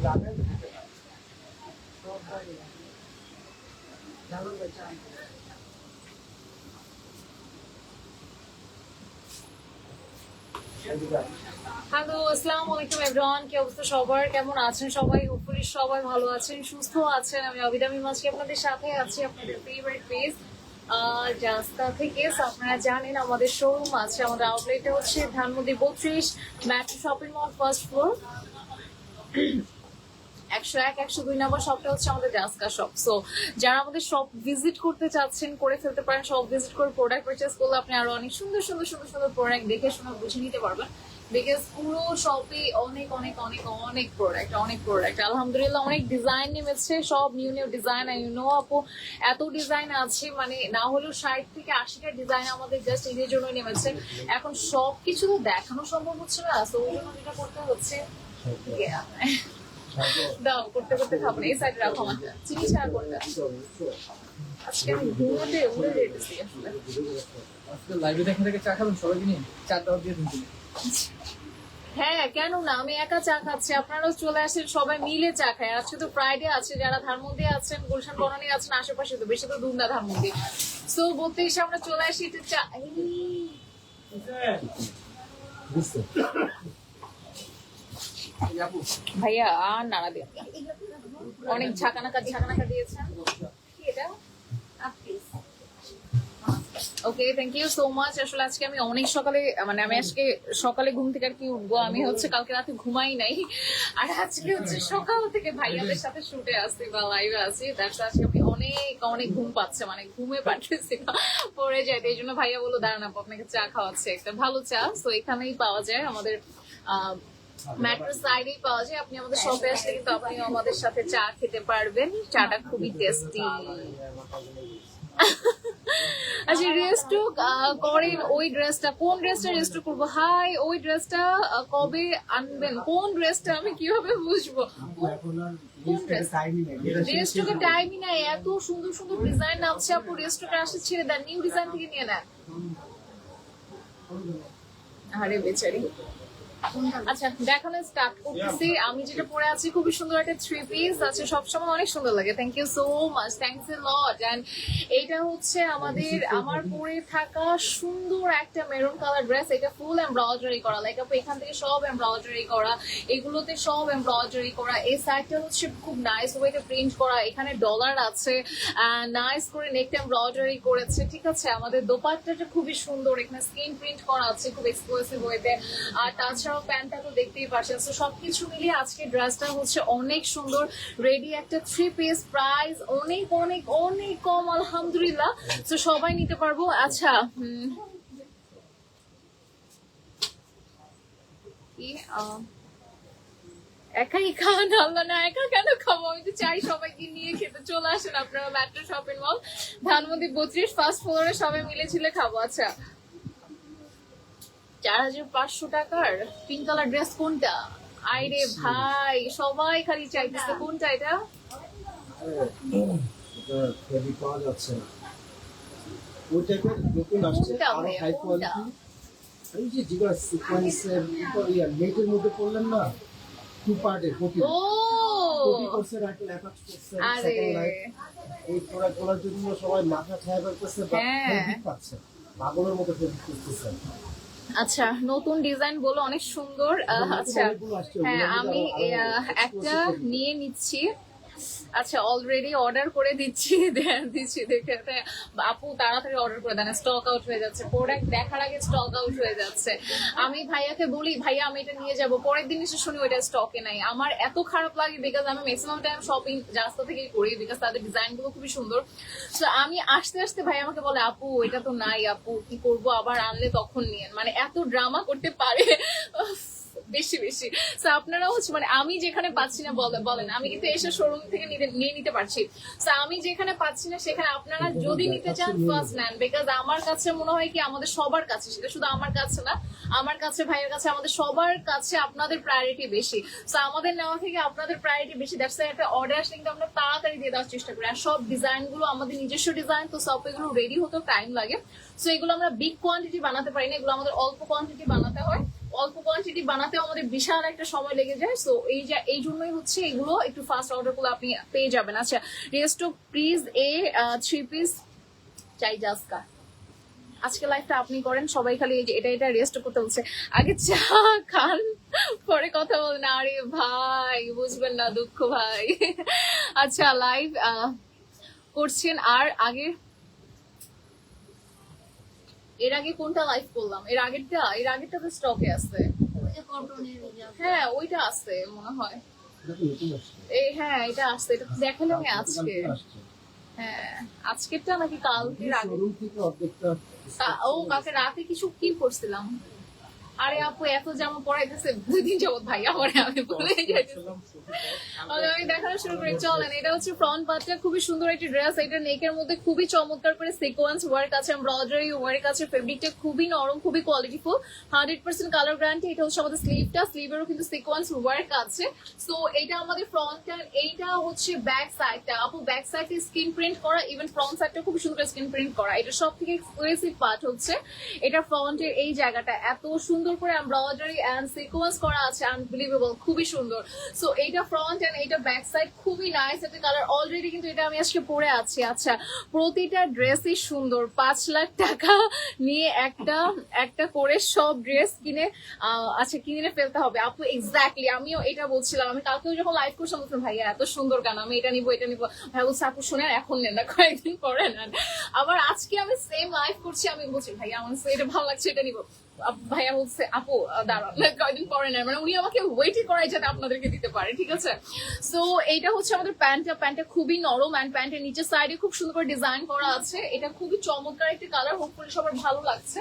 Hello, আসসালামু আলাইকুম everyone. কি অবস্থা সবার, কেমন আছেন সবাই? হোপফুলি সবাই ভালো আছেন, সুস্থ আছেন। আমি অবিদা মিমাজকে আপনাদের সাথে আছি, আপনাদের ফেভারিট পেজ জাস্তা থেকে। So, আপনারা জানেন আমাদের শোরুম আছে, আমাদের আউটলেটে হচ্ছে Dhanmondi 32 metro shopping mall first floor, 101 102 number শপটা হচ্ছে আমাদের জাস্কা শপ। সো যারা আমাদের শপ ভিজিট করতে চাচ্ছেন করে ফেলতে পারেন। শপ ভিজিট করে প্রোডাক্ট পারচেস করলে আপনি আরো অনেক সুন্দর সুন্দর সুন্দর সুন্দর প্রোডাক্ট দেখে শুনে বুঝে নিতে পারবেন। বিকজ পুরো শপে অনেক অনেক অনেক অনেক প্রোডাক্ট আলহামদুলিল্লাহ, অনেক ডিজাইন নেমেছে, সব নিউ নিউ ডিজাইন। আপু এত ডিজাইন আছে, মানে না হলেও 60 থেকে 80টা ডিজাইন আমাদের জাস্ট এদের জন্য নেমেছে। এখন সবকিছু তো দেখানো সম্ভব হচ্ছে না, তো ওই জন্য যেটা করতে হচ্ছে দাও করতে করতে খাবো না। এই সাইড রাখো, আমার চিনি ছাড়া করতে। আজকে আমি ঘুমোতে উড়ে যেতেছি আসলে। আজকে লাইভে দেখা থেকে চা খাবেন সবাইকে নিয়ে, চা দাও দিয়ে দিন। হ্যাঁ, কেন না, আমি একা চা খাচ্ছি, আপনারাও চলে আসেন, সবাই মিলে চা খায়। আজকে তো ফ্রাইডে আছে, যারা ধানমন্ডি আছেন, গুলশান বনানী আছেন, আশেপাশে তো বেশি তো দূর না ধানমন্ডি। সো বলতে এসে আমরা চলে আসি একটু চা। ভাইয়া আর নাড়া দিয়ে অনেক ঝাঁকানাকা দিয়েছেন। কি এটা? ওকে, থ্যাংক ইউ সো মাচ। আসলে আজকে আমি অনেক সকালে, মানে আমি আজকে সকালে ঘুম থেকে আর কি উঠবো, আমি হচ্ছে কালকে রাতে ঘুমাই নাই, আর আজকে হচ্ছে সকাল থেকে ভাইয়াদের সাথে শুটে আসছি বা লাইভে আছি। দ্যাটস আজকে আমি অনেক অনেক ঘুম পাচ্ছে, মানে ঘুমে পাঠাচ্ছি না, পড়ে যায়। এই জন্য ভাইয়া বললো দাঁড়ান আপু আপনাকে চা খাওয়াচ্ছে, একটা ভালো চা। তো এখানেই পাওয়া যায়, আমাদের মেট্রো সাইডেই পাওয়া যায়। আপনি আমাদের শপে আসলে কিন্তু আপনিও আমাদের সাথে চা খেতে পারবেন, চাটা খুবই টেস্টি। আচ্ছা, রেস্টু করেন ওই ড্রেসটা, কোন ড্রেসটা রেস্টু করবো? হাই, ওই ড্রেসটা কবে আনবেন? কোন ড্রেসটা আমি কিভাবে বুঝবো? রেস্টুকে টাইমই নাই, এত সুন্দর সুন্দর ডিজাইন নামছে আপু। রেস্টুকে আসে ছেড়ে দেন, নিউ ডিজাইন থেকে নিয়ে নেন। আরে বেচারি। আচ্ছা, দেখানো স্টার্ট করতেছি। আমি যেটা পরে আছি খুবই সুন্দর একটা 3 পিস আছে, সবসময় অনেক সুন্দর লাগে। Thank you so much, thanks a lot. And এইটা হচ্ছে আমার পরে থাকা সুন্দর একটা মেরুন কালার ড্রেস। এটা ফুল এমব্রয়ডারি করা, লাইক আপু এখান থেকে সব এমব্রয়ডারি করা, এগুলোতে সব এমব্রয়ডারি করা। এই সাইডটা হচ্ছে খুব নাইস ওয়েতে প্রিন্ট করা, এখানে ডলার আছে, নাইস করে নেকটা এমব্রয়ডারি করেছে। ঠিক আছে, আমাদের দোপাট্টাটা খুবই সুন্দর, এখানে স্ক্রিন প্রিন্ট করা আছে খুব এক্সক্লুসিভ ওয়েতে। আর তাছাড়া প্যান্টটা তো দেখতেই পাচ্ছেন। তো সবকিছু মিলিয়ে আজকে ড্রেসটা হচ্ছে অনেক সুন্দর, রেডি একটা 3 পিস, প্রাইস অনেক অনেক অনেক কম আলহামদুলিল্লাহ। তো সবাই নিতে পারবো। আচ্ছা, একাই খান? আল্লাহ না, একা কেন খাবো, আমি তো চাই সবাইকে নিয়ে খেতে। চলে আসেন আপনারা মেট্রো শপিং মল ধানমন্ডি 32 ফার্স্ট ফ্লোরে, সবাই মিলে ছিলে খাবো। আচ্ছা, 4500 টাকার পিঙ্ক কালার ড্রেস কোনটা? আইরে ভাই, সবাই খালি চাইতেছে কোনটা এটা। আচ্ছা, নতুন ডিজাইন বলো, অনেক সুন্দর। আচ্ছা হ্যাঁ, আমি একটা নিয়ে নিচ্ছি। আচ্ছা, অলরেডি অর্ডার করে দিচ্ছি দেখে আপু তাড়াতাড়ি অর্ডার করে দেন, স্টক আউট হয়ে যাচ্ছে, প্রোডাক্ট দেখার আগে স্টক আউট হয়ে যাচ্ছে। আমি ভাইয়াকে বলি ভাইয়া আমি এটা নিয়ে যাব, পরের দিন এসে শুনি ওইটা স্টকে নাই। আমার এত খারাপ লাগে, বিকজ আমি ম্যাক্সিমাম টাইম শপিং রাস্তা থেকেই করি, বিকজ তাদের ডিজাইন গুলো খুবই সুন্দর। তো আমি আসতে আসতে ভাই আমাকে বলে আপু এটা তো নাই, আপু কি করবো, আবার আনলে তখন নিয়েন। মানে এত ড্রামা করতে পারে বেশি বেশি। তো আপনারা হচ্ছে, মানে আমি যেখানে পাচ্ছি না বলেন, আমি কিন্তু এসে শোরুম থেকে নিয়ে নিতে পারছি। তো আমি যেখানে পাচ্ছি না সেখানে আপনারা যদি নিতে চান ফার্স্ট নেন, বিকজ আমার কাছে মনে হয় কি আমাদের সবার কাছে, সেটা শুধু আমার কাছে না, আমার কাছে, ভাইয়ের কাছে, আমাদের সবার কাছে আপনাদের প্রায়োরিটি বেশি। তো আমাদের নেওয়া থেকে আপনাদের প্রায়োরিটি বেশি। দ্যাটস ওয়াই একটা অর্ডার আসলে কিন্তু আমরা তাড়াতাড়ি দিয়ে দেওয়ার চেষ্টা করি। আর সব ডিজাইন গুলো আমাদের নিজস্ব ডিজাইন, তো সব এগুলো রেডি হতেও টাইম লাগে। তো এগুলো আমরা বিগ কোয়ান্টিটি বানাতে পারি না, এগুলো আমাদের অল্প কোয়ান্টিটি বানাতে হয়। অল্প কোয়ান্টিটি বানাতে আমাদের বিশাল একটা সময় লেগে যায়। সো এই জন্যই হচ্ছে এগুলো একটু ফাস্ট অর্ডার করলে আপনি পেয়ে যাবেন। আচ্ছা, রেস্টো প্লিজ এ 3 পিস চাই জাস্কা। আজকে লাইফটা আপনি করেন, সবাই খালি এই যে এটা রেস্ট করতে বলছে। আগে চা খান, পরে কথা বলেন। আরে ভাই বুঝবেন না, দুঃখ ভাই। আচ্ছা, লাইভ করছেন। আর এর আগে কোনটা লাইভ করলাম? এর আগেরটা তো স্টকে আছে। হ্যাঁ, ওইটা আছে মনে হয়। হ্যাঁ, এটা আসছে, এটা দেখালাম আজকে। হ্যাঁ, আজকেরটা নাকি কালকের আগে? ও কালকে রাতে কিছু কি করছিলাম। আরে আপু এত জামা পরাইতেছে 2 দিন যাবত ভাই, আমার আমি বলে যাইতেছিলাম। আমি দেখানো শুরু করি, চলেন। এটা হচ্ছে ফ্রন্ট পার্টটা, খুবই সুন্দর একটি ড্রেস। এটা নেকের মধ্যে খুবই চমৎকার করে সিকোয়েন্স ওয়ার্ক আছে, এমব্রয়ডারি ওয়ার্ক আছে। ফেব্রিকটা খুবই নরম, খুবই কোয়ালিটিফুল, 100% কালার গ্যারান্টি। এটা হচ্ছে আমাদের স্লিভটা, স্লিভেরও কিন্তু সিকোয়েন্স ওয়ার্ক আছে। সো এটা আমাদের ফ্রন্ট, আর এইটা হচ্ছে ব্যাক সাইডটা। আপু ব্যাক সাইডে স্ক্রিন প্রিন্ট করা, ইভেন ফ্রন্ট সাইডটা খুব সুন্দর স্ক্রিন প্রিন্ট করা। এটা সব থেকে এক্সক্লুসিভ পার্ট হচ্ছে এটা ফ্রন্টের এই জায়গাটা এত সুন্দর করে এমব্রয়ডারি এন্ড সিকোয়েন্স করা আছে, আনবিলিভেবল, খুবই সুন্দর। সো এইটা ফ্রন্ট এন্ড এইটা ব্যাক সাইড, খুবই নাইস একটা কালার। অলরেডি কিন্তু এটা আমি আজকে পরে আছি। আচ্ছা, প্রতিটা ড্রেসই সুন্দর। 5 লাখ টাকা নিয়ে একটা করে সব ড্রেস কিনে আচ্ছা কিনে ফেলতে হবে আপু। এক্স্যাক্টলি, আমিও এটা বলছিলাম। আমি কালকেও যখন লাইভ করছিলাম বলছিলাম ভাইয়া এত সুন্দর কেন, আমি এটা নিবো। ভাই বলছে আপু শোনেন এখন নেন না, কয়েকদিন পরে নেন। আবার আজকে আমি সেম লাইভ করছি, আমি বলছি ভাইয়া আমার এটা ভালো লাগছে, এটা নিবো। ভাইয়া বলছে আপু দাঁড়ান কয়েকদিন পরে নেন, মানে উনি আমাকে ওয়েটই করাই যাতে আপনাদেরকে দিতে পারে, ঠিক আছে। সো এইটা হচ্ছে আমাদের প্যান্টটা খুবই নরম, অ্যান্ড প্যান্টের নিচের সাইডে খুব সুন্দর করে ডিজাইন করা আছে। এটা খুবই চমৎকার একটা কালার, হোপফুলি সবার ভালো লাগছে।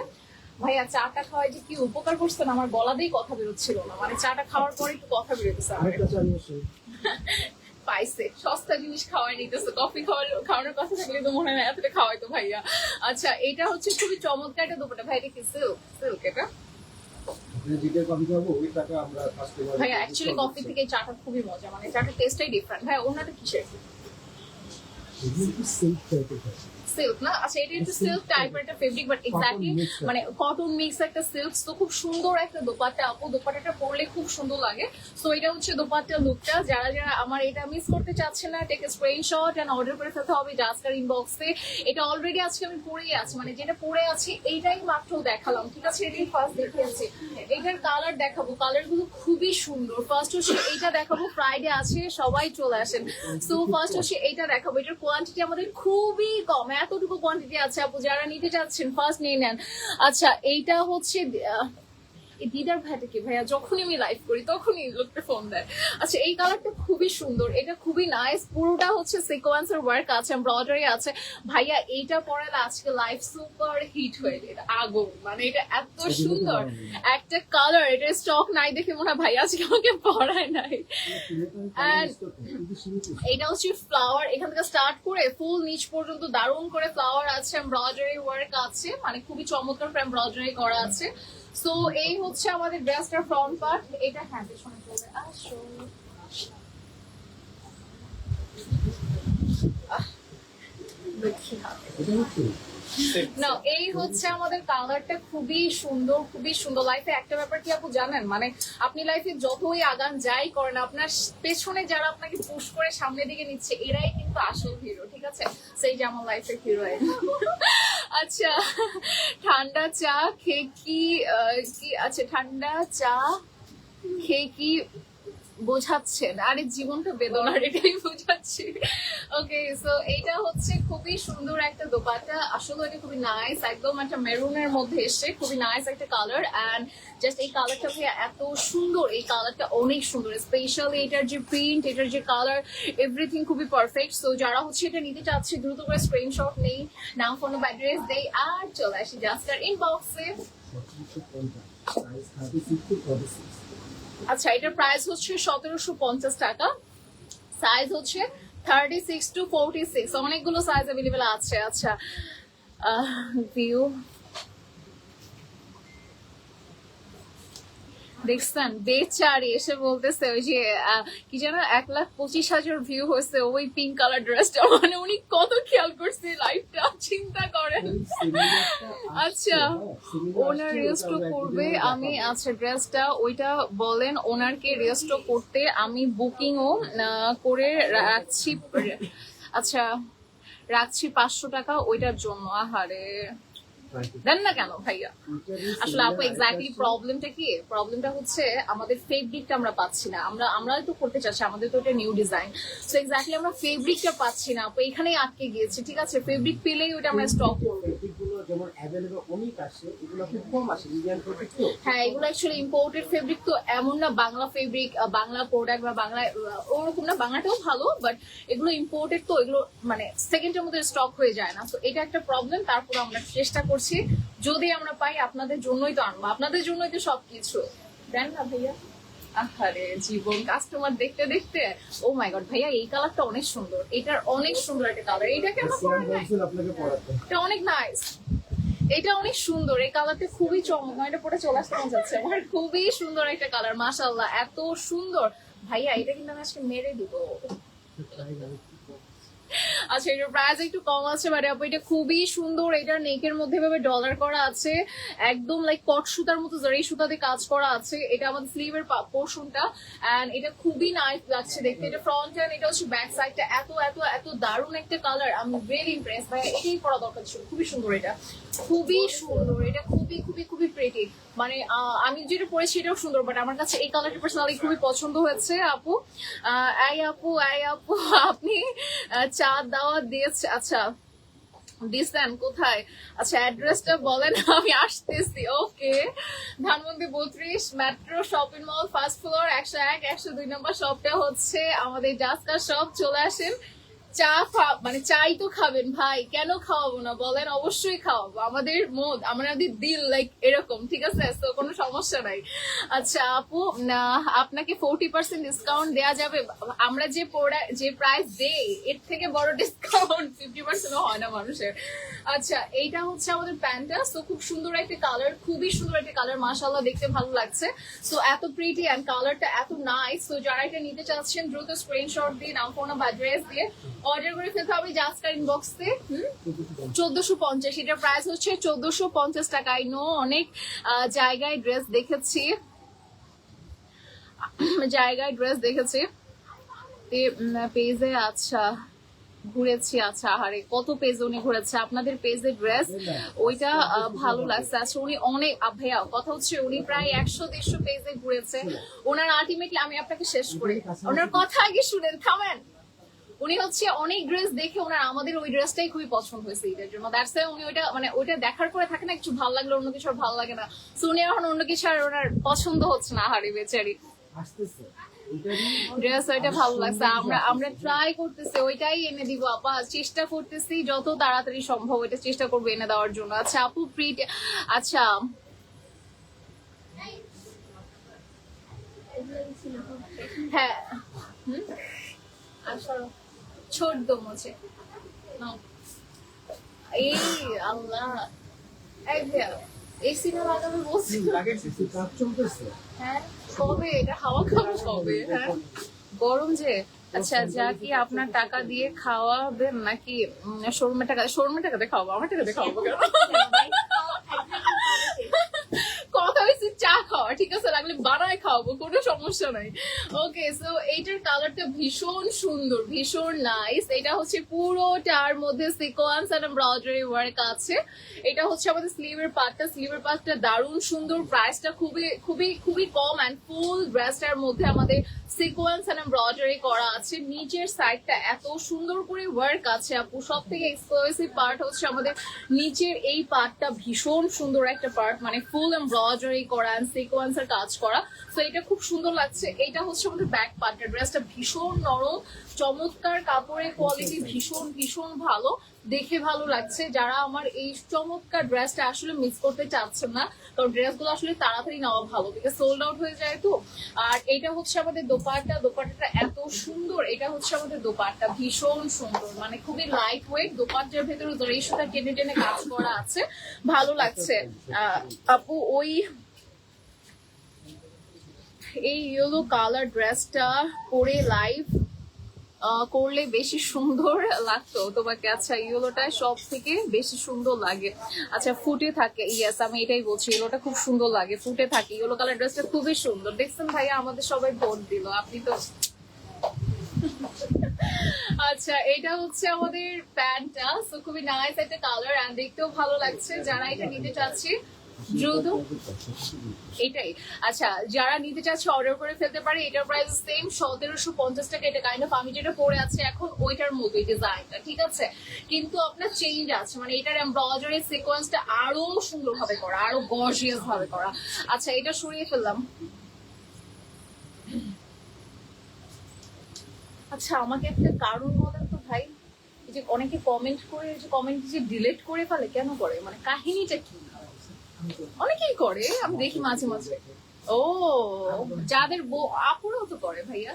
ভাইয়া চাটা খাওয়াই যে কি উপকার করছেন, আমার গলা দিয়েই কথা বেরোচ্ছিল না, মানে চাটা খাওয়ার পরে একটু কথা বেরোতেছে। পাইছে সস্তা জিনিস খাওয়াই নিতেছে, কফি খাওয়ানোর কথা থাকলে তো মনে হয় এতটা খাওয়াই তো ভাইয়া। আচ্ছা, এটা হচ্ছে খুবই চমৎকার একটা দুপাট্টা। ভাই এটা কি সিল্ক এটা? ভাইয়া অ্যাকচুয়ালি কফি থেকে এই চাটা খুবই মজা, মানে চাটার টেস্টটাই ডিফারেন্ট। ভাই ওনাটা কিসের? সিল্ক না? আচ্ছা, এটা একটু সিল্ক টাইপের একটা ফেব্রিক, বাট এক্স্যাক্টলি মানে কটন মিক্স একটা সিল্ক। তো খুব সুন্দর একটা দোপাট্টা আপু, দোপাট্টাটা পরলে খুব সুন্দর লাগে। সো এটা হচ্ছে দোপাট্টা লুকটা। যারা আমার এটা মিস করতে চাচ্ছেন না, টেক স্ক্রিনশট এন্ড অর্ডার করে ফেলতে হবে জাস্কার ইনবক্সে। এটা অলরেডি আজকে আমি পরেই আছি, মানে যেটা পরে আছি এইটাই মাত্র দেখালাম, ঠিক আছে। এটাই ফার্স্ট দেখিয়েছি। এইটার কালার দেখাবো, কালার গুলো খুবই সুন্দর। ফার্স্ট হচ্ছে এইটা দেখাবো, ফ্রাইডে আছে, সবাই চলে আসেন। সো ফার্স্ট হচ্ছে এইটা দেখাবো। এটার কোয়ান্টিটি আমাদের খুবই কম, এতটুকু কোয়ান্টিটি আছে আপু, যারা নিতে চাচ্ছেন ফার্স্ট নিয়ে নেন। আচ্ছা, এইটা হচ্ছে দিদার ভাইটা কি ভাইয়া, যখনই আমি লাইভ করি তখনই লোকটা ফোন দেয়। আচ্ছা, এই কালারটা খুবই সুন্দর, এটা খুবই নাইস। পুরোটা হচ্ছে সিকোয়েন্সের ওয়ার্ক আছে, এমব্রয়ডারি আছে। ভাইয়া এইটা পরালে আজকে লাইভ সুপার হিট হয়ে যায়, আগুন, মানে এটা এত সুন্দর একটা কালার। এটা স্টক নাই দেখে মনে হয় ভাইয়া আজকে আমাকে পরায় নাই। এটা হচ্ছে ফ্লাওয়ার, এখান থেকে স্টার্ট করে ফুল নিচ পর্যন্ত দারুণ করে ফ্লাওয়ার আছে, এমব্রয়ডারি ওয়ার্ক আছে, মানে খুবই চমৎকার এমব্রয়ডারি করা আছে। সো এই হচ্ছে আমাদের ড্রেসটার ফ্রন্ট পার্ট। এটা হ্যাঁ পেছনে চলে আসো। না, এই হচ্ছে আমাদের কালারটা, খুবই সুন্দর, খুবই সুন্দর। লাইফে একটা ব্যাপার কি আপু জানেন, মানে আপনি লাইফে যতই আগান যাই করেন, আপনার পেছনে যারা আপনাকে পুশ করে সামনের দিকে নিচ্ছে, এরাই কিন্তু আসল হিরো, ঠিক আছে। সেই যে আমার লাইফের হিরোইন। আচ্ছা, ঠান্ডা চা খেয়ে কি আচ্ছা ঠান্ডা চা খেয়ে কি বোঝাচ্ছেন? আরে জীবনটা বেদনার, এটাই বোঝাচ্ছি। ওকে, সো এইটা হচ্ছে খুবই সুন্দর একটা দোপাট্টা। আসলে এটা খুবই নাইস, একদম একটা মেরুনের মধ্যে এসে খুবই নাইস একটা কালার। অ্যান্ড জাস্ট এই কালারটা ভাইয়া এত সুন্দর, এই কালারটা অনেক সুন্দর। স্পেশালি এটার যে প্রিন্ট, এটার যে কালার, এভরিথিং খুবই পারফেক্ট। সো যারা হচ্ছে এটা নিতে চাচ্ছে দ্রুত করে স্ক্রিনশট নেই, নাম ফোন অ্যাড্রেস দেই, আর চলে আসি জাস্টার ইনবক্সে। আচ্ছা, এটার প্রাইস হচ্ছে 1750 টাকা। সাইজ হচ্ছে 36 to 46, অনেকগুলো সাইজ অ্যাভেলেবেল আছে। আচ্ছা, ভিউ দেখছেন বেচারি এসে বলতেছে ওই যে কি যেন 1,25,000 ভিউ হয়েছে ওই পিঙ্ক কালার ড্রেসটা, মানে উনি কত খেয়াল করছে লাইফটা, চিন্তা করেন। আচ্ছা ওনার রেস্টও করবে, আমি আচ্ছা ড্রেসটা ওইটা বলেন ওনারকে রেস্টও করতে, আমি বুকিংও করে রাখছি। আচ্ছা রাখছি 500 টাকা ওইটার জন্য। আহারে দেন না কেন ভাইয়া? আসলে আপু এক্স্যাক্টলি প্রবলেমটা কি, প্রবলেমটা হচ্ছে আমাদের ফেব্রিকটা আমরা পাচ্ছি না। আমরা তো করতে চাচ্ছি, আমাদের তো এটা নিউ ডিজাইন, সো এক্স্যাক্টলি আমরা ফেব্রিকটা পাচ্ছি না আপু, এখানেই আটকে গিয়েছে। ঠিক আছে ফেব্রিক পেলেই ওটা আমরা স্টক করবো। যেমন अवेलेबल অনেক আসে, এগুলো খুব কম আসে ইন্ডিয়ান ফেব্রিক তো। হ্যাঁ এগুলো অ্যাকচুয়ালি ইম্পোর্টেড ফেব্রিক তো, এমন না বাংলা ফেব্রিক বাংলা প্রোডাক্ট বা বাংলা ওরকম না, বাংলাটাও ভালো বাট এগুলো ইম্পোর্টেড তো, এগুলো মানে সেকেন্ডের মধ্যে স্টক হয়ে যায় না, তো এটা একটা প্রবলেম। তারপর আমরা চেষ্টা করছি যদি আমরা পাই আপনাদের জন্যই তো আনবো, আপনাদের জন্যই তো সবকিছু। দেন না ভাইয়া। আরে জীবন কাস্টমার দেখতে দেখতে, ও মাই গড ভাইয়া এই কালারটা অনেক সুন্দর, এটার অনেক সুন্দর একটা কালার, এটা কেন পরা নাই? আপনাকে পড়াতে এটা অনেক নাইস, এটা অনেক সুন্দর, এই কালারটা খুবই চমৎকার, এটা পরে চলে আসতে মন যাচ্ছে আমার, খুবই সুন্দর একটা কালার মাশাআল্লাহ, এত সুন্দর। ভাইয়া এটা কিন্তু আমি আজকে মেরে দিব। আচ্ছা এটার প্রাইস একটু কম আছে বাট আপু এটা খুবই সুন্দর, এটার নেকের মধ্যে ভাবে ডলার করা আছে, একদম লাইক কট সুতার মতো জারি সুতাতে কাজ করা আছে। এটা আমাদের স্লিভের পোর্শনটা, এন্ড এটা খুবই নাইস লাগছে দেখতে। এটা ফ্রন্ট এন্ড এটা হচ্ছে ব্যাক সাইডটা, এত এত এত দারুণ একটা কালার, আমি ভেরি ইমপ্রেস ভাই, এটাই পরা দরকার ছিল, খুবই সুন্দর, এটা খুবই সুন্দর, এটা খুবই খুবই খুবই প্রেটি। মানে আমি যেটা পরেছি এটাও সুন্দর বাট আমার কাছে এই কালারটা পার্সোনালি খুবই পছন্দ হয়েছে আপু। এই আপু আপনি চা দাওয়াত দিয়েছে, আচ্ছা দিছেন কোথায়? আচ্ছা অ্যাড্রেসটা বলেন আমি আসতেছি। Okay Dhanmondi 32 metro shopping mall first floor 101 102 number শপটা হচ্ছে আমাদের জাস্কার শপ, চলে আসেন। চা মানে চাই তো খাবেন ভাই, কেন খাওয়াবো না বলেন, অবশ্যই খাওয়াবো, আমাদের মোদ আমাদের দিল লাইক এরকম, ঠিক আছে তো কোনো সমস্যা নাই। আচ্ছা আপু আপনাকে 40% ডিসকাউন্ট দেওয়া যাবে? আমরা যে প্রাইস দেই এর থেকে বড় ডিসকাউন্ট 50% হয় না মানুষের। আচ্ছা এইটা হচ্ছে আমাদের প্যান্টটা, তো খুব সুন্দর একটা কালার, খুবই সুন্দর একটা কালার মাশাআল্লাহ, দেখতে ভালো লাগছে। সো এত প্রিটি এন্ড কালারটা এত নাইস, তো যারা এটা নিতে চাচ্ছেন দ্রুত স্ক্রিনশট দিয়ে নাম ফোন বা অ্যাড্রেস দিয়ে অর্ডার করে ফেলতে হবে জাস্কার ইনবক্সে। 1450, এটার প্রাইস হচ্ছে 1450 টাকা। আই নো অনেক জায়গায় ড্রেস দেখেছি, পেজে আচ্ছা ঘুরেছি, আচ্ছা আহারে কত পেজ উনি ঘুরেছে, আপনাদের পেজে ড্রেস ওইটা ভালো লাগছে। আচ্ছা উনি অনেক ভাইয়া কথা হচ্ছে উনি প্রায় 100-150 পেজে ঘুরেছে ওনার, আলটিমেটলি আমি আপনাকে শেষ করি ওনার কথা আগে শুনেন, থামেন। উনি হচ্ছে অনেক ড্রেস দেখে ওনার আমাদের ওই ড্রেসটাই খুবই পছন্দ হয়েছে এটার জন্য, দ্যাটস ওয়াই উনি ওইটা মানে ওইটা দেখার পরে থাকে না কিছু ভালো লাগলো অন্য কিছু আর ভালো লাগে না, সো উনি এখন অন্য কিছু আর ওনার পছন্দ হচ্ছে না, হারি বেচারি আসতেছে ড্রেস ওইটা ভালো লাগছে। আমরা ট্রাই করতেছি ওইটাই এনে দিব আপা, চেষ্টা করতেছি যত তাড়াতাড়ি সম্ভব ওইটা চেষ্টা করবো এনে দেওয়ার জন্য। আচ্ছা আপু প্রিট, আচ্ছা হ্যাঁ আচ্ছা ছোট দো মুঝে এই আল্লাহ এই ভাইয়া এসি না লাগাবে বলছি, লাগাইছে কাজ চলতেছে। হ্যাঁ কবে এটা হাওয়া খাবো কবে? হ্যাঁ গরম যে। আচ্ছা যা কি আপনার টাকা দিয়ে খাওয়াবেন নাকি শোরুমের টাকাতে খাওয়াবো? আমার টাকাতে খাওয়াবো কেন? কথা হয়েছে চা খাওয়া, ঠিক আছে লাগলে বানায় খাওয়াবো, কোনো সমস্যা নাই। ওকে সো এইটার কালারটা ভীষণ সুন্দর, ভীষণ নাইস। এটা হচ্ছে পুরোটার মধ্যে সিকোয়েন্স এন্ড এমব্রয়ডারি ওয়ার্ক আছে। এটা হচ্ছে আমাদের স্লিভের পার্টটা দারুণ সুন্দর, প্রাইসটা খুবই খুবই খুবই কম এন্ড ফুল ড্রেসটার মধ্যে আমাদের সিকোয়েন্স এন্ড এমব্রয়ডারি করা আছে। নিচের সাইডটা এত সুন্দর করে ওয়ার্ক আছে আপু, সব থেকে এক্সক্লুসিভ পার্ট হচ্ছে আমাদের নিচের এই পার্টটা, ভীষণ সুন্দর একটা পার্ট, মানে ফুল এমব্রয়ডারি করা এন্ড সিকোয়েন্সের কাজ করা, তো এটা খুব সুন্দর লাগছে। এটা হচ্ছে আমাদের ব্যাক পার্টটা, ড্রেসটা ভীষণ নরম, চমৎকার কাপড়ের কোয়ালিটি ভীষণ ভীষণ ভালো, দেখে ভালো লাগছে। যারা আমার এই চমৎকার ড্রেসটা আসলে মিস করতে চাচ্ছেন না, কারণ ড্রেসগুলো আসলে তাড়াতাড়ি নেওয়া ভালো, বিকজ সোল্ড আউট হয়ে যায় তো। আর এটা হচ্ছে আমাদের দোপাট্টাটা এত সুন্দর, এটা হচ্ছে আমাদের দোপাট্টা ভীষণ সুন্দর, মানে খুবই লাইট ওয়েট, দোপাট্টার ভেতরে রেশমটা টেনে টেনে কাজ করা আছে, ভালো লাগছে। আপু ওই এই ইয়েলো কালার ড্রেসটা পরে লাইভ করলে বেশি সুন্দর লাগতো তোমাকে। আচ্ছা ইয়েলোটা সব থেকে বেশি সুন্দর লাগে। আচ্ছা ফুটে থাকে, ইয়েস আমি এটাই বলছি, ইয়েলোটা খুব সুন্দর লাগে, ফুটে থাকে। ইয়েলো কালার ড্রেসটা খুবই সুন্দর। দেখছেন ভাইয়া আমাদের সবাই ভোট দিল, আপনি তো। আচ্ছা এটা হচ্ছে আমাদের প্যান্টটা, সো খুবই নাইস একটা কালার এন্ড দেখতেও ভালো লাগছে। যারা এটা নিতে চাচ্ছে দ্রুত এটাই। আচ্ছা যারা নিতে চাচ্ছে অর্ডার করে ফেলতে পারে। এটার প্রাইস সেম 1750 টাকা। এটা কাইন্ড অফ আমি যেটা পরে আছে এখন ওইটার মতোই ডিজাইনটা, ঠিক আছে, কিন্তু আপনার চেঞ্জ আছে, মানে এটার এমব্রয়ডারি সিকোয়েন্সটা আরো সুন্দর ভাবে করা, আরো গর্জিয়াস ভাবে করা। আচ্ছা এটা সরিয়ে ফেললাম। আচ্ছা আমাকে একটা কারণ বলেন তো ভাই, এই যে অনেকে কমেন্ট করে, যে কমেন্ট যে ডিলিট করে ফেলে কেন করে, মানে কাহিনীটা কি? অনেকেই করে, আমি দেখি মাঝে মাঝে। ও যাদের আপুরাও তো করে ভাইয়া।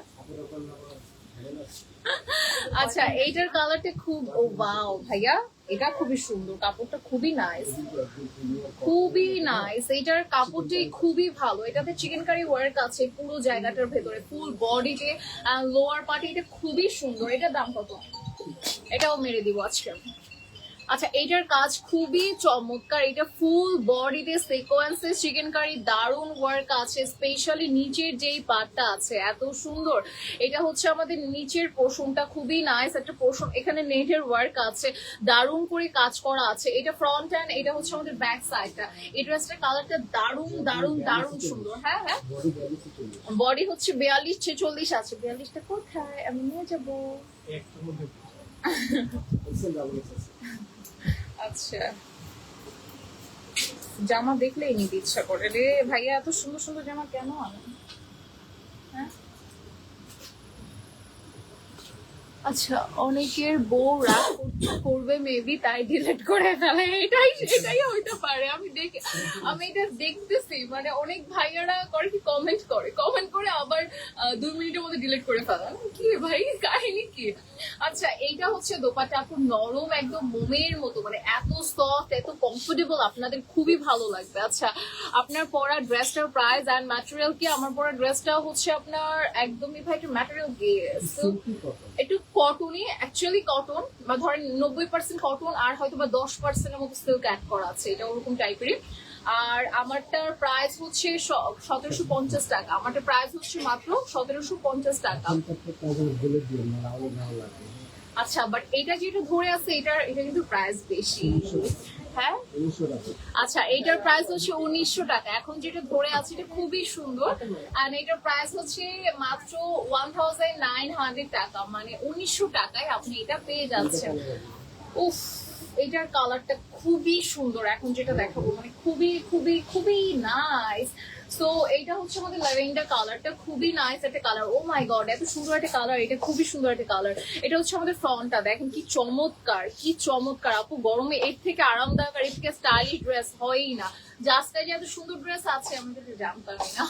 আচ্ছা এইটার কালারটা খুব, ও ওয়াও ভাইয়া এটা খুবই সুন্দর, কাপড়টা খুবই নাইস, খুবই নাইস। এইটার কাপড়টাই খুবই ভালো। এটাতে চিকেন কারি ওয়ার্ক আছে পুরো জায়গাটার ভেতরে, ফুল বডিতে, লোয়ার পার্টি। এটা খুবই সুন্দর। এটার দাম কত? এটাও মেরে দিব আজকে। আচ্ছা এইটার কাজ খুবই চমৎকার। এটা ফুল বডিতে সিকোয়েন্সে চিকেন কারি দারুণ ওয়ার্ক আছে, স্পেশালি নিচের যেই পার্টটা আছে এত সুন্দর। এটা হচ্ছে আমাদের নিচের পোর্শনটা খুবই নাইস একটা পোর্শন, এখানে নেটের ওয়ার্ক আছে, দারুণ করে কাজ করা আছে। এটা ফ্রন্ট এন্ড, এটা হচ্ছে আমাদের ব্যাক সাইডটা। এই ড্রেসটার কালারটা দারুণ দারুণ দারুণ সুন্দর। হ্যাঁ হ্যাঁ বডি হচ্ছে 42-46 আছে। 42টা কোথায়, আমি নিয়ে যাবো। আচ্ছা জামা দেখলেই নিতে ইচ্ছা করে রে ভাইয়া, এত সুন্দর সুন্দর জামা কেন আনেন? হ্যাঁ আচ্ছা অনেকের বউ রাগ করবে মেবি, তাই ডিলিট করে ফেলে। এটাই এটাই হইতে পারে। আমি এটা দেখতেছি, মানে অনেক ভাইয়ারা করে কি, কমেন্ট করে আবার 2 মিনিটের মধ্যে ডিলিট করে ফেলে। কি ভাই কাহিনী কি? আচ্ছা এইটা হচ্ছে দোপাট্টা, খুব নরম একদম মোমের মতো, মানে এত সফট, এত কমফোর্টেবল, আপনাদের খুবই ভালো লাগবে। আচ্ছা আপনার পরা ড্রেসটার প্রাইস এন্ড ম্যাটেরিয়াল কি? আমার পরা ড্রেসটা হচ্ছে আপনার একদমই ভাই একটু ম্যাটেরিয়াল একটু কটনই, অ্যাকচুয়ালি কটন, বা ধরেন 90% কটন আর হয়তো বা 10%-এর মতো সিল্ক অ্যাড করা আছে, এটা ওরকম টাইপেরই। আর আমারটার প্রাইস হচ্ছে 1750 টাকা। আমারটার প্রাইস হচ্ছে মাত্র 1750 টাকা। আচ্ছা বাট এটা যেটা ধরে আছে এটা কিন্তু প্রাইস বেশি। হ্যাঁ আচ্ছা এইটার প্রাইস হচ্ছে 1900 টাকা। এখন যেটা ধরে আছে এটা খুবই সুন্দর, আর এটার প্রাইস হচ্ছে মাত্র 1900 টাকা, মানে 1900 টাকায় আপনি এটা পেয়ে যাচ্ছেন। উফ এটার কালারটা খুবই সুন্দর, এখন যেটা দেখাবো মানে খুবই খুবই খুবই নাইস। সো এইটা হচ্ছে আমাদের ল্যাভেন্ডার কালারটা, খুবই নাইস একটা কালার। ও মাই গড এত সুন্দর একটা কালার, এটা খুবই সুন্দর একটা কালার। এটা হচ্ছে আমাদের ফ্রন্টটা, দেখেন কি চমৎকার, কি চমৎকার। আপু গরমে এর থেকে আরামদায়ক আর এর থেকে স্টাইলিশ ড্রেস হয়ই না। জাস্টটা যে এত সুন্দর ড্রেস আছে আমাদের জানতামই না।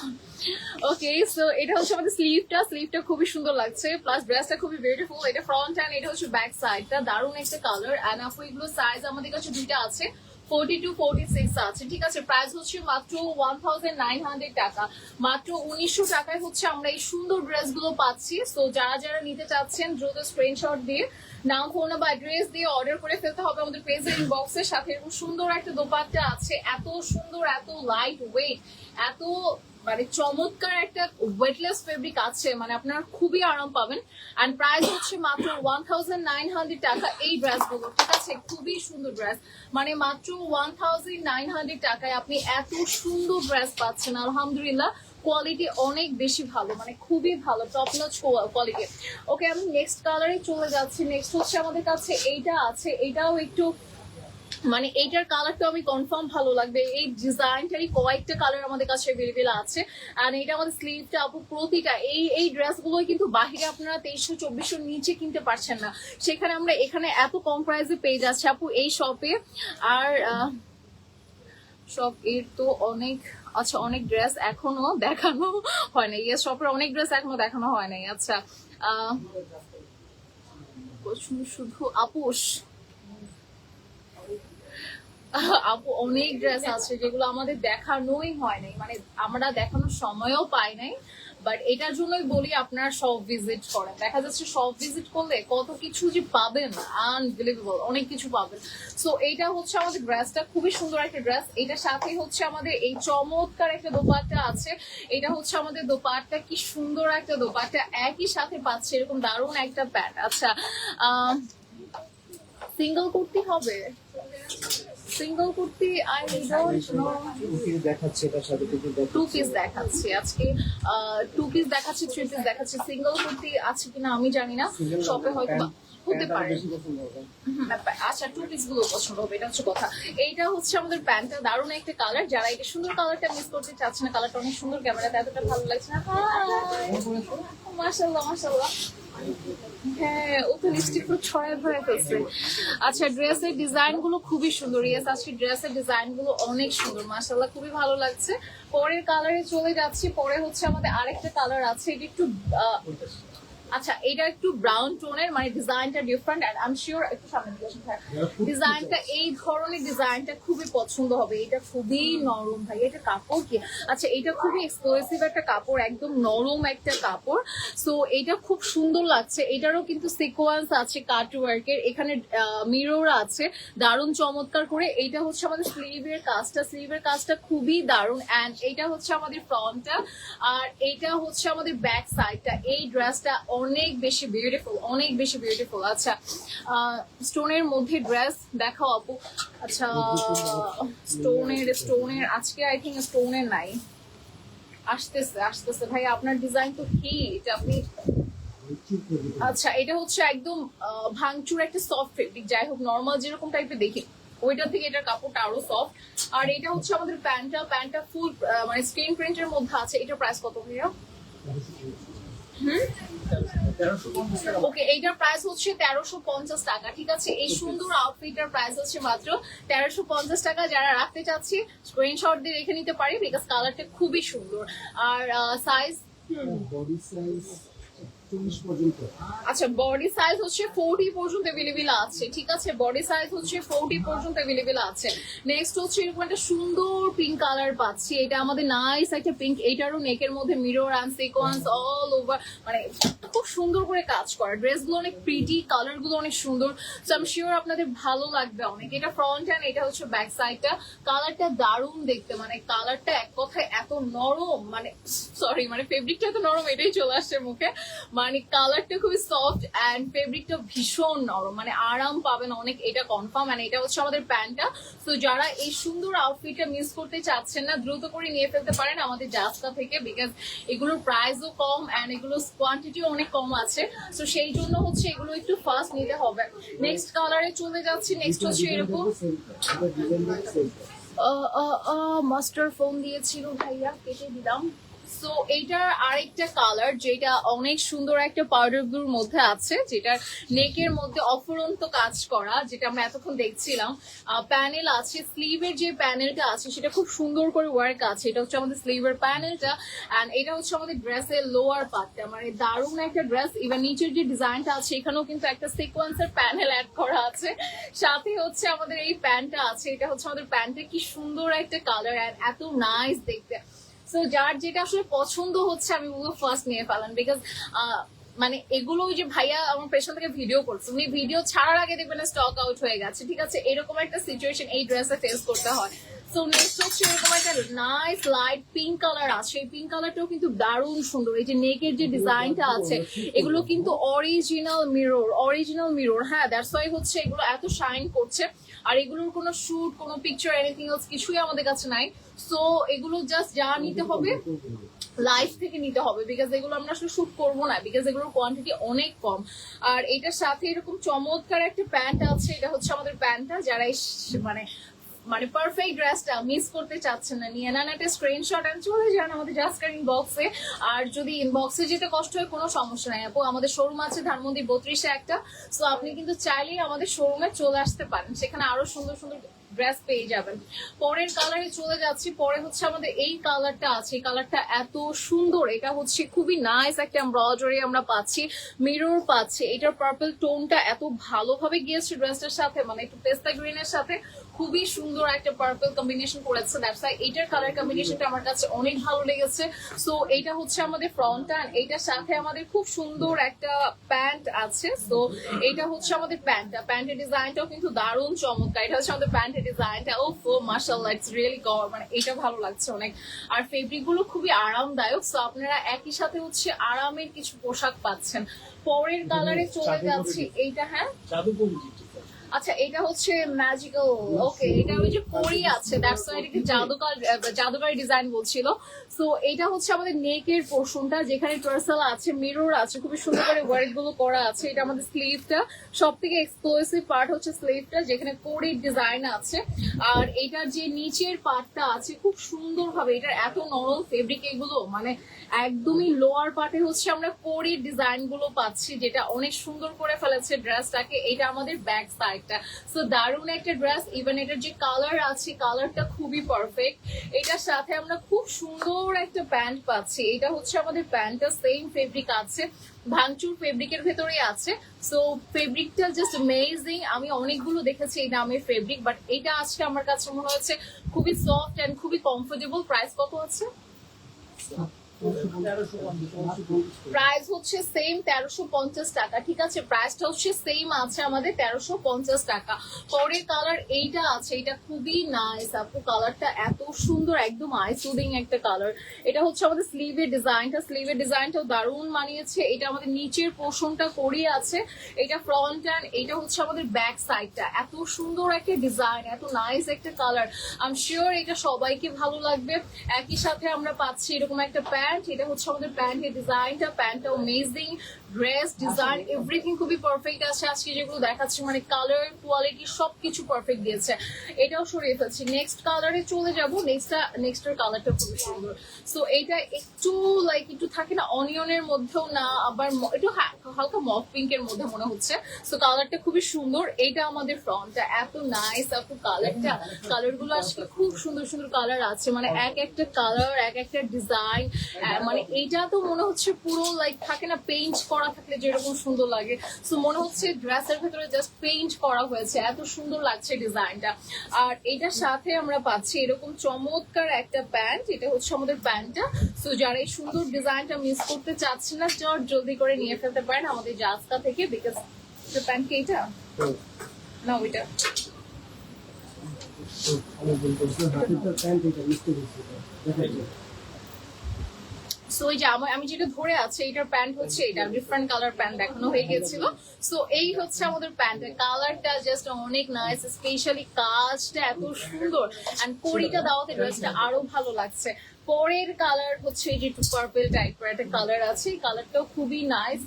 ওকে সো এটা হচ্ছে আমাদের স্লিভটা খুবই সুন্দর লাগছে, প্লাস ড্রেসটা খুবই বিউটিফুল। এটা ফ্রন্ট এন্ড, এটা হচ্ছে ব্যাক সাইডটা, দারুণ একটা কালার। এন্ড আপু এগুলো সাইজ আমাদের কাছে দুইটা আছে, 42-46 আছে, ঠিক আছে। প্রাইস হচ্ছে মাত্র 1900 টাকা, মাত্র 1900 টাকায় হচ্ছে আমরা এই সুন্দর ড্রেসগুলো পাচ্ছি। সো যারা যারা নিতে চাচ্ছেন দ্রুত স্ক্রিনশট দিয়ে নাম, ফোন নাম্বার, অ্যাড্রেস দিয়ে অর্ডার করে ফেলতে হবে আমাদের পেজের ইনবক্সের সাথে। এরকম সুন্দর একটা দোপাট্টা আছে, এত সুন্দর, এত লাইট ওয়েট, এত মানে চমৎকার একটা ওয়েটলেস ফেব্রিক আছে, মানে আপনারা খুবই আরাম পাবেন। এন্ড প্রাইস হচ্ছে মাত্র 1900 টাকা এই ড্রেসগুলো, ঠিক আছে। খুবই সুন্দর ড্রেস, মানে মাত্র 1900 টাকায় আপনি এত সুন্দর ড্রেস পাচ্ছেন। আলহামদুলিল্লাহ কোয়ালিটি অনেক বেশি ভালো, মানে খুবই ভালো, টপ নচ কোয়ালিটি। ওকে আমি নেক্সট কালারে চলে যাচ্ছি। নেক্সট হচ্ছে আমাদের কাছে এইটা আছে, এটাও একটু মানে এইটার কালারটা আমি কনফার্ম ভালো লাগবে। এই ডিজাইনটারই কয়েকটা কালার আমাদের কাছে অ্যাভেলেবেল আছে। আর এটা আমাদের স্লিভটা আপু প্রতিটা এই ড্রেসগুলোই কিন্তু বাহিরে আপনারা 2300-2400 নিচে কিনতে পারছেন না, সেখানে আমরা এখানে এত কম প্রাইসে পেয়ে যাচ্ছে আপু এই শপে। আর শপ এর তো অনেক, আচ্ছা অনেক ড্রেস এখনো দেখানো হয় নাই। ইয়েস শপের অনেক ড্রেস এখনো দেখানো হয় নাই। আচ্ছা শুধু আপুস আপু অনেক ড্রেস আছে যেগুলো আমাদের দেখানোই হয় নাই, মানে আমরা দেখানোর সময়ও পাই নাই। বাট এটার জন্যই বলি আপনারা সব ভিজিট করেন, দেখা যাচ্ছে সব ভিজিট করলে কত কিছু যে পাবেন, আনবিলিভেবল অনেক কিছু পাবেন। সো এইটা হচ্ছে আমাদের ড্রেসটা, খুবই সুন্দর একটা ড্রেস। এটার সাথে হচ্ছে আমাদের এই চমৎকার একটা দোপাট্টা আছে, এটা হচ্ছে আমাদের দোপাট্টা, কি সুন্দর একটা দোপাট্টা, একই সাথে পাচ্ছে এরকম দারুণ একটা প্যান্ট। আচ্ছা সিঙ্গেল কুর্তি হবে, single kurti I don't know. দেখাচ্ছে এটার সাথে টু পিস দেখাচ্ছি আজকে, টু পিস দেখাচ্ছি, থ্রি পিস দেখাচ্ছি, সিঙ্গেল কুর্তি আছে কিনা আমি জানি না, শপে হয়তো হতে পারে। আচ্ছা টু পিস গুলো পছন্দ হবে, এটা হচ্ছে কথা। এইটা হচ্ছে আমাদের প্যান্টটা, দারুণ একটা কালার, যারা এটা সুন্দর কালারটা মিস করতে চাচ্ছে না, কালারটা অনেক সুন্দর, ক্যামেরাতে এতটা ভালো লাগছে না। মাশাআল্লাহ মাশাআল্লাহ, হ্যাঁ ও তো লিপস্টিক পুরো ছড়ায় ভরে ফেলছে। আচ্ছা ড্রেসের ডিজাইন গুলো খুবই সুন্দর, ইয়েস আজকে ড্রেসের ডিজাইন গুলো অনেক সুন্দর, মাশাআল্লাহ খুবই ভালো লাগছে। পরের কালারে চলে যাচ্ছি, পরে হচ্ছে আমাদের আরেকটা কালার আছে, এটা একটু আচ্ছা এটা একটু ব্রাউন টোনের, মানে ডিজাইনটা different, and I am sure একটু সামনে দিকে আসুন ভাই, ডিজাইনটা এই ধরনের ডিজাইনটা খুবই পছন্দ হবে। এটা খুবই নরম ভাই, এটা কাপড় কি, আচ্ছা এটা খুবই এক্সক্লুসিভ একটা কাপড়, একদম নরম একটা কাপড়। সো এটা খুব সুন্দর লাগছে, এটারও কিন্তু সিকোয়েন্স আছে কাট ওয়ার্কের, এখানে মিরর আছে দারুণ চমৎকার করে। এইটা হচ্ছে আমাদের স্লিভের কাজটা, স্লিভের কাজটা খুবই দারুণ, এন্ড এইটা হচ্ছে আমাদের ফ্রন্টটা, আর এইটা হচ্ছে আমাদের ব্যাক সাইডটা। এই ড্রেসটা অনেক বেশি বিউটিফুল, অনেক বেশি বিউটিফুল। আচ্ছা স্টোনের মধ্যে ড্রেস দেখাও আপু। আচ্ছা স্টোনের আজকে আই থিঙ্ক স্টোনের নাই, আসতেছে আসতেছে ভাই, আপনার ডিজাইন তো কি এটা আপনি। আচ্ছা এটা হচ্ছে একদম ভাঙচুর একটা সফট ফেব্রিক, যাই হোক নর্মাল যেরকম টাইপের দেখি ওইটা থেকে এটার কাপড়টা আরো সফট। আর এটা হচ্ছে আমাদের প্যান্টটা ফুল মানে স্ক্রিন প্রিন্টের মধ্যে আছে। এটার প্রাইস কত ভাইয়া? ওকে এইটার প্রাইস হচ্ছে 1350 টাকা, ঠিক আছে। এই সুন্দর আউটফিটার প্রাইস হচ্ছে মাত্র 1350 টাকা। যারা রাখতে চাচ্ছি স্ক্রিনশট দিয়ে রেখে নিতে পারি, বিকজ কালারটা খুবই সুন্দর। আর সাইজ বডি সাইজ 40 পর্যন্ত, আচ্ছা বডি সাইজ হচ্ছে 40 পর্যন্ত अवेलेबल আছে, ঠিক আছে। বডি সাইজ হচ্ছে 40 পর্যন্ত अवेलेबल আছে। নেক্সট হচ্ছে এরকম একটা সুন্দর পিঙ্ক কালার পাচ্ছি, এটা আমাদের নাইস একটা পিঙ্ক, এটারও নেকের মধ্যে mirror and sequins all over, মানে খুব সুন্দর করে কাজ করা। ড্রেসগুলো অনেক প্রিটি, কালার গুলো অনেক সুন্দর, সো আই এম শিওর আপনাদের ভালো লাগবে অনেক। এটা ফ্রন্ট এন্ড এটা হচ্ছে ব্যাক সাইডটা। কালারটা দারুণ দেখতে, মানে কালারটা এক কথায় এত নরম, মানে সরি মানে ফেব্রিকটা এত নরম, এটাই চলে আসছে মুখে, মানে কালারটা খুবই সফট এন্ড ফেব্রিকটা ভীষণ নরম, মানে আরাম পাবেন অনেক, এটা কনফার্ম। মানে এটা হচ্ছে আমাদের প্যান্টটা। তো যারা এই সুন্দর আউটফিটটা মিস করতে চাচ্ছেন না, দ্রুত করে নিয়ে ফেলতে পারেন আমাদের জাস্তা থেকে, বিকজ এগুলোর প্রাইসও কম এন্ড এগুলোর কোয়ান্টিটিও অনেক কম আছে। তো সেই জন্য হচ্ছে এগুলো একটু ফাস্ট নিতে হবে। নেক্সট কালারে চলে যাচ্ছি, নেক্সট হচ্ছে এরকম মাস্টার ফোন দিয়েছিল ভাইয়া, কেটে দিলাম। সো এইটার আরেকটা কালার যেটা অনেক সুন্দর একটা পাউডার ব্লুর মধ্যে আছে, যেটার নেকের মধ্যে অফুরন্ত কাজ করা, যেটা আমরা এতক্ষণ দেখছিলাম। প্যানেল আছে, স্লিভের যে প্যানেলটা আছে সেটা খুব সুন্দর করে ওয়ার্ক আছে, এটা হচ্ছে আমাদের স্লিভের প্যানেলটা। এন্ড এটা হচ্ছে আমাদের ড্রেসের লোয়ার পার্টটা, মানে দারুণ একটা ড্রেস। এবার নিচের যে ডিজাইনটা আছে এখানেও কিন্তু একটা সিকোয়েন্সের প্যানেল অ্যাড করা আছে, সাথে হচ্ছে আমাদের এই প্যান্টটা আছে, এটা হচ্ছে আমাদের প্যান্টটা, কি সুন্দর একটা কালার এন্ড এত নাইস দেখতে। সো যার যেটা আসলে পছন্দ হচ্ছে আমি বলবো ফার্স্ট নিয়ে ফেলান, বিকজ মানে এগুলো ওই যে ভাইয়া আমার পেছন থেকে ভিডিও করছে, উনি ভিডিও ছাড়ার আগে দেখবেন স্টক আউট হয়ে গেছে, ঠিক আছে। এরকম একটা সিচুয়েশন এই ড্রেসে ফেস করতে হয়। সো নেক্সট হচ্ছে এরকম একটা নাইস লাইট পিঙ্ক কালার আছে, এই পিঙ্ক কালারটাও কিন্তু দারুণ সুন্দর। এই যে নেকের যে ডিজাইনটা আছে এগুলো কিন্তু অরিজিনাল মিরর, হ্যাঁ দ্যাটস ওয়াই হচ্ছে এগুলো এত শাইন করছে। আর এগুলোর কোনো শুট, কোনো পিকচার, এনিথিং এলস কিছুই আমাদের কাছে নাই। সো এগুলো জাস্ট যা নিতে হবে লাইভ থেকে নিতে হবে, বিকজ এগুলো আমরা আসলে শুট করবো না, বিকজ এগুলোর কোয়ান্টিটি অনেক কম। আর এটার সাথে এরকম চমৎকার একটা প্যান্ট আছে, এটা হচ্ছে আমাদের প্যান্টটা। যারা মানে পারফেক্ট ড্রেসটা মিস করতে চাচ্ছেন না, নিয়ে নেন একটা স্ক্রিনশট এন্ড চলে যান আমাদের জাস্কার ইনবক্সে। আর যদি ইনবক্সে যেতে কষ্ট হয় কোনো সমস্যা নাই আপু, আমাদের শোরুম আছে ধানমন্ডি 32-এ একটা। সো আপনি কিন্তু চাইলেই আমাদের শোরুমে চলে আসতে পারেন, সেখানে আরো সুন্দর সুন্দর ড্রেস পেয়ে যাবেন। পরের কালারে চলে যাচ্ছি। পরে হচ্ছে আমাদের এই কালারটা আছে, এই কালারটা এত সুন্দর, এটা হচ্ছে খুবই নাইস একটা এমব্রয়ডারি আমরা পাচ্ছি, মিরর পাচ্ছি। এটার পার্পল টোনটা এত ভালোভাবে গিয়েছে ড্রেসটার সাথে, মানে একটু পেস্তা গ্রিনের সাথে খুবই সুন্দর একটা পার্পল কম্বিনেশন করেছে। দ্যাটস ওয়াই এইটার কালার কম্বিনেশনটা আমার কাছে অনেক ভালো লেগেছে। সো এইটা হচ্ছে আমাদের ফ্রন্ট, আর এইটার সাথে আমাদের খুব সুন্দর একটা প্যান্ট আছে। সো এইটা হচ্ছে আমাদের প্যান্টটা, প্যান্টের ডিজাইনটাও কিন্তু দারুণ চমৎকার। এটা হচ্ছে আমাদের প্যান্টের ডিজাইনটা। ও মাশাআল্লাহ, ইটস রিয়েলি মানে এটা ভালো লাগছে অনেক। আর ফেব্রিক গুলো খুবই আরামদায়ক। সো আপনারা একই সাথে হচ্ছে আরামের কিছু পোশাক পাচ্ছেন। পরের কালারে চলে যাচ্ছি। এইটা হ্যাঁ আচ্ছা, এটা হচ্ছে ম্যাজিক্যাল। ওকে, এটা ওই যে পরি আছে, দ্যাটস ওয়াই এটাকে জাদুকরি ডিজাইন বলছিল। সো এটা হচ্ছে আমাদের নেকের পোর্শনটা, যেখানে টার্সেল আছে, মিরর আছে, খুবই সুন্দর করে ওয়ার্ক গুলো করা আছে। এটা আমাদের স্লিভটা, সব থেকে এক্সক্লুসিভ পার্ট হচ্ছে স্লিভটা, যেখানে কোরির ডিজাইন আছে। আর এটার যে নিচের পার্টটা আছে খুব সুন্দর ভাবে, এটার এত নরম ফেব্রিক, এগুলো মানে একদমই লোয়ার পার্টে হচ্ছে আমরা কোরির ডিজাইন গুলো পাচ্ছি, যেটা অনেক সুন্দর করে ফেলেছে ড্রেসটাকে। এটা আমাদের ব্যাক সাইডটা। সো দারুণ একটা ড্রেস। ইভেন এটার যে কালার আছে, কালারটা খুবই পারফেক্ট। এটার সাথে আমরা খুব সুন্দর একটা প্যান্ট পাচ্ছি। এটা হচ্ছে আমাদের প্যান্টটা, সেম ফেব্রিক আছে, ভাঙচুর ফেব্রিকের ভেতরেই আছে। সো ফেব্রিকটা জাস্ট অ্যামেজিং। আমি অনেকগুলো দেখেছি এই দামের ফেব্রিক, বাট এটা আজকে আমার কাছে মনে হচ্ছে খুবই সফট এন্ড খুবই কমফোর্টেবল। প্রাইস কত আছে? প্রাইস হচ্ছে সেম 1350 টাকা। ঠিক আছে, প্রাইসটা হচ্ছে সেম আছে আমাদের 1350 টাকা। পরের কালার এইটা আছে, এটা খুবই নাইস আপু, কালারটা এত সুন্দর, একদম আই সুদিং একটা কালার। এটা হচ্ছে আমাদের স্লিভের ডিজাইনটা, স্লিভের ডিজাইনটাও দারুণ মানিয়েছে। এটা আমাদের নিচের পোর্শনটা করিয়ে আছে, এটা ফ্রন্ট অ্যান্ড এটা হচ্ছে আমাদের ব্যাক সাইডটা। এত সুন্দর একটা ডিজাইন, এত নাইস একটা কালার। আই এম শিওর এটা সবাইকে ভালো লাগবে। একই সাথে আমরা পাচ্ছি এরকম একটা প্যান্ট। এটা হচ্ছে আমাদের প্যান্টের ডিজাইনটা, প্যান্টটা অ্যামেজিং, ড্রেস ডিজাইন এভরিথিং খুবই পারফেক্ট আছে। আজকে যেগুলো দেখাচ্ছি মানে কালার কোয়ালিটি সবকিছু পারফেক্ট দিয়েছে। এটাও সরিয়ে ফেলছি। নেক্সট কালারে চলে যাবো। নেক্সটের কালারটা খুবই সুন্দর। সো এটা একটু লাইক একটু থাকে না অনিয়নের মধ্যেও না, আবার একটু হালকা মফ পিঙ্কের মধ্যে মনে হচ্ছে। সো কালারটা খুবই সুন্দর। এটা আমাদের ফ্রন্টটা, এত নাইস আপু কালারটা। কালার গুলো আজকে খুব সুন্দর সুন্দর কালার আছে, মানে এক একটা কালার, এক একটা ডিজাইন। মানে এইটা তো মনে হচ্ছে পুরো লাইক থাকে না পেইন্ট করা থাকলে যেরকম সুন্দর লাগে, সো মনে হচ্ছে ড্রেসের ভেতরে জাস্ট পেইন্ট করা হয়েছে, এত সুন্দর লাগছে ডিজাইনটা। আর এটার সাথে আমরা পাচ্ছি এরকম চমৎকার একটা প্যান্ট। এটা হচ্ছে আমাদের প্যান্টটা। সো যারা এই সুন্দর ডিজাইনটা মিস করতে চাচ্ছেন না, চট জলদি করে নিয়ে ফেলতে পারেন আমাদের জাজকা থেকে। বিকজ প্যান্ট কি এটা না ওইটা সো এই যে আমি যেটা ধরে আছে এটার প্যান্ট হচ্ছে এটা, ডিফারেন্ট কালার প্যান্ট দেখানো হয়ে গেছিল। সো এই হচ্ছে আমাদের প্যান্টের কালারটা, জাস্ট অনেক নাইস, স্পেশালি কাজটা এত সুন্দর এন্ড কোরিটা দাওয়াতে ড্রেসটা আরো ভালো লাগছে। পরের কালার হচ্ছে এই যে একটু পার্পল টাইপের একটা কালার আছে, এই কালারটাও খুবই নাইস।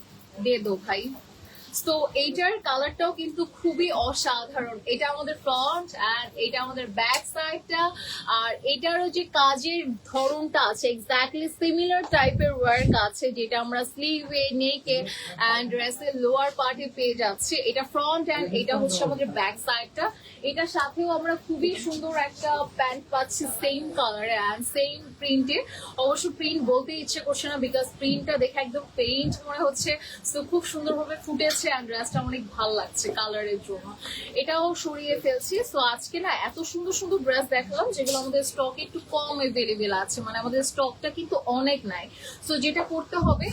দিয়ে দো ভাই। তো এইটার কালারটাও কিন্তু খুবই অসাধারণ। এটা আমাদের ফ্রন্ট অ্যান্ড এটা আমাদের ব্যাক সাইডটা। আর এটারও যে কাজের ধরনটা আছে এক্স্যাক্টলি সিমিলার টাইপের ওয়ার্ক আছে, যেটা আমরা স্লিভে, নেকে অ্যান্ড ড্রেসের লোয়ার পার্টে পেয়ে যাচ্ছি। এটা ফ্রন্ট অ্যান্ড এটা হচ্ছে আমাদের ব্যাক সাইডটা। এটার সাথেও আমরা খুবই সুন্দর একটা প্যান্ট পাচ্ছি সেম কালারে অ্যান্ড সেম প্রিন্টে। অবশ্য প্রিন্ট বলতে ইচ্ছে করছে না, বিকজ প্রিন্টটা দেখে একদম পেইন্ট মনে হচ্ছে। তো খুব সুন্দরভাবে ফুটেছে অ্যান্ড ড্রেসটা অনেক ভালো লাগছে কালারের জন্য। এটাও সরিয়ে ফেলছি। সো আজকে না এত সুন্দর সুন্দর ড্রেস দেখলাম যেগুলো আমাদের স্টকে একটু কম এভেলেবেল আছে, মানে আমাদের স্টকটা কিন্তু অনেক নাই। সো যেটা করতে হবে,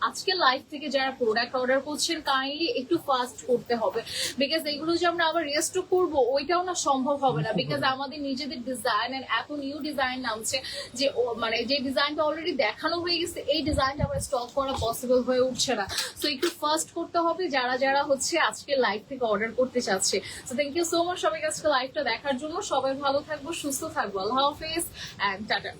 আজকে লাইভ থেকে যারা প্রোডাক্ট অর্ডার করছেন কাইন্ডলি একটু ফাস্ট করতে হবে, বিকজ এইগুলো যে আমরা আবার রেস্টক করবো ওইটাও না সম্ভব হবে না, বিকজ আমাদের নিজেদের ডিজাইন এত নিউ ডিজাইন নামছে যে মানে যে ডিজাইনটা অলরেডি দেখানো হয়ে গেছে এই ডিজাইনটা আবার স্টক করা পসিবল হয়ে উঠছে না। সো একটু ফাস্ট করতে হবে যারা যারা হচ্ছে আজকে লাইভ থেকে অর্ডার করতে চাচ্ছে। So thank you so much সবাইকে আজকে লাইভটা দেখার জন্য। সবাই ভালো থাকবো, সুস্থ থাকবো। আল্লাহ হাফেজ এন্ড টাটা।